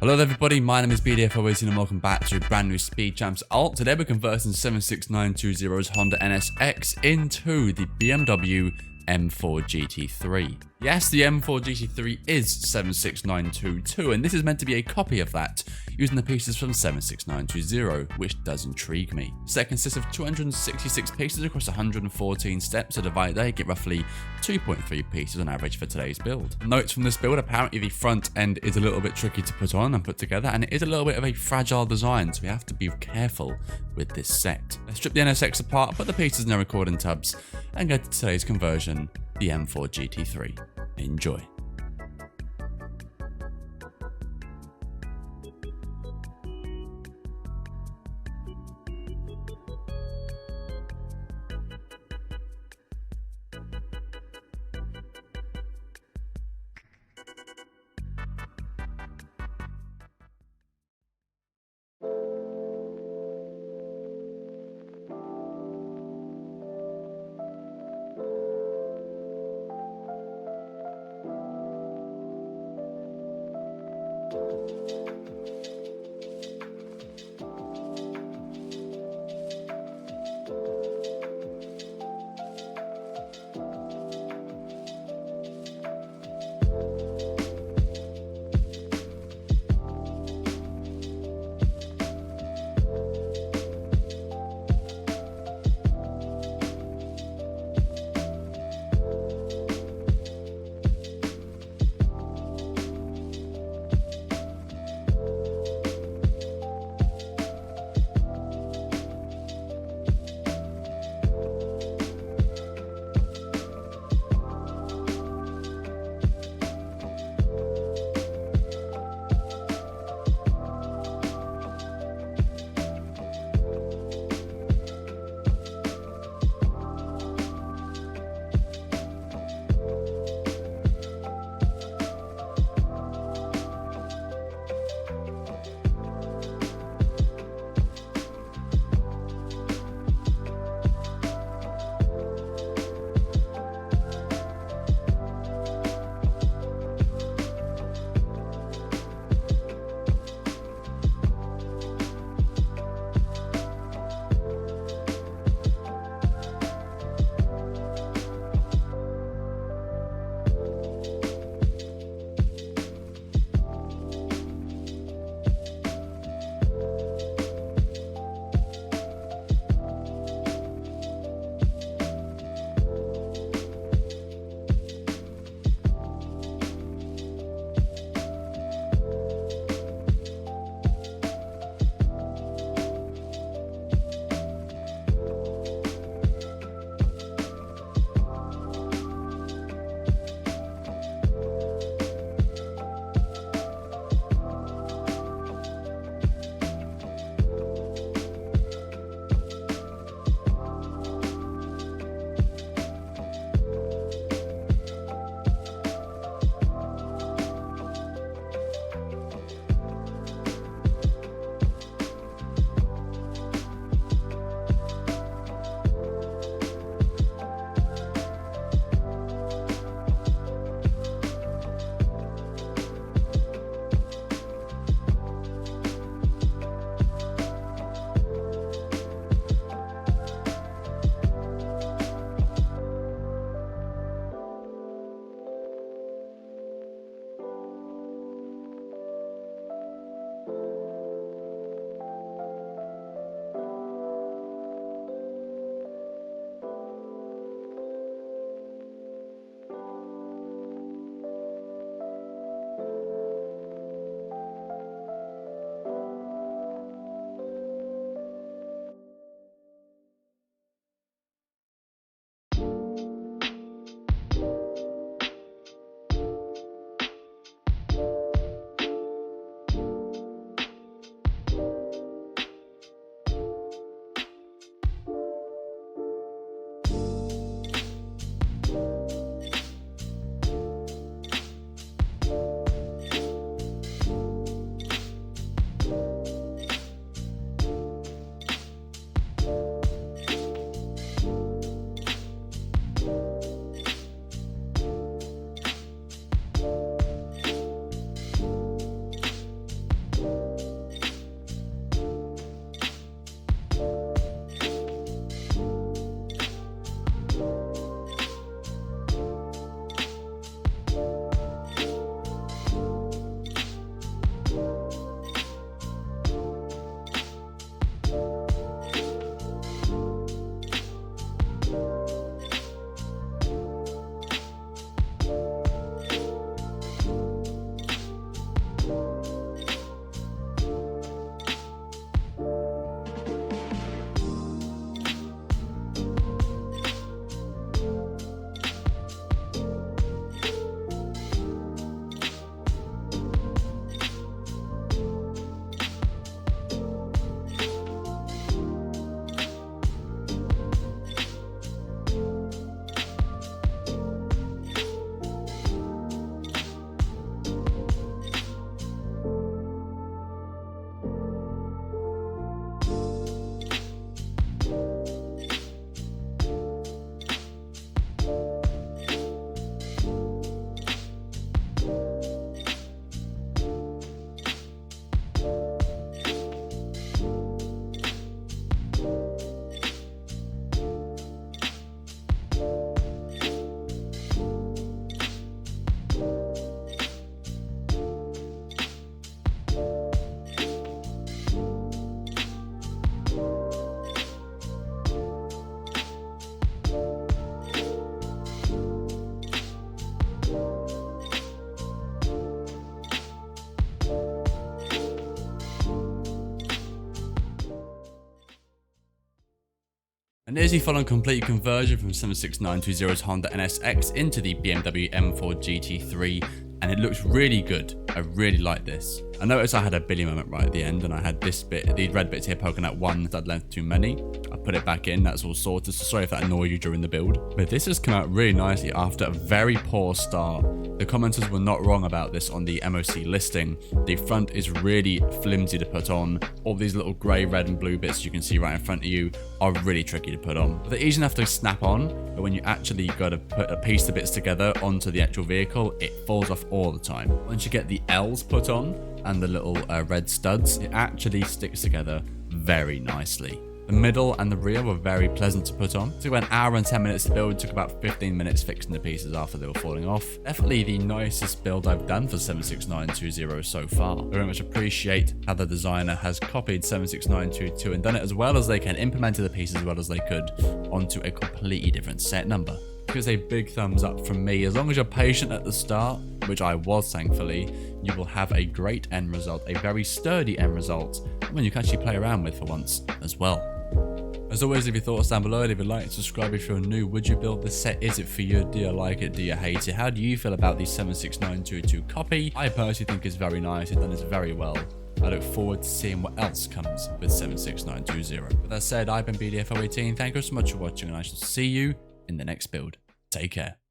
Hello there everybody, my name is BDF Racing and welcome back to a brand new Speed Champs alt. Today we're converting 76920's Honda NSX into the BMW M4 GT3. Yes, the M4 GT3 is 76922 and this is meant to be a copy of that, using the pieces from 76920, which does intrigue me. The set consists of 266 pieces across 114 steps, so divide they get roughly 2.3 pieces on average for today's build. Notes from this build: apparently the front end is a little bit tricky to put on and put together, and it is a little bit of a fragile design, so we have to be careful with this set. Let's strip the NSX apart, put the pieces in the recording tubs, and go to today's conversion, the M4 GT3. Enjoy. An easy full-on complete conversion from 76920's Honda NSX into the BMW M4 GT3, and it looks really good. I really like this. I noticed I had a Billy moment right at the end, and I had this bit, these red bits here poking out one stud length too many. I put it back in, that's all sorted, so sorry if that annoyed you during the build. But this has come out really nicely after a very poor start. The commenters were not wrong about this on the MOC listing. The front is really flimsy to put on. All these little grey, red and blue bits you can see right in front of you are really tricky to put on. They're easy enough to snap on, but when you actually got to put a piece of bits together onto the actual vehicle, it falls off all the time. Once you get the L's put on and the little red studs, it actually sticks together very nicely. The middle and the rear were very pleasant to put on. It took about an hour and 10 minutes to build. It took about 15 minutes fixing the pieces after they were falling off. Definitely the nicest build I've done for 76920 so far. I very much appreciate how the designer has copied 76922 and done it as well as they can, implemented the pieces as well as they could onto a completely different set number. Gives a big thumbs up from me. As long as you're patient at the start, which I was thankfully, you will have a great end result, a very sturdy end result, one you can actually play around with for once as well. As always, leave your thoughts down below. Leave a like, subscribe if you're new. Would you build this set? Is it for you? Do you like it? Do you hate it? How do you feel about the 76922 copy? I personally think it's very nice. It's done this very well. I look forward to seeing what else comes with 76920. With that said, I've been BDFO18. Thank you so much for watching, and I shall see you in the next build. Take care.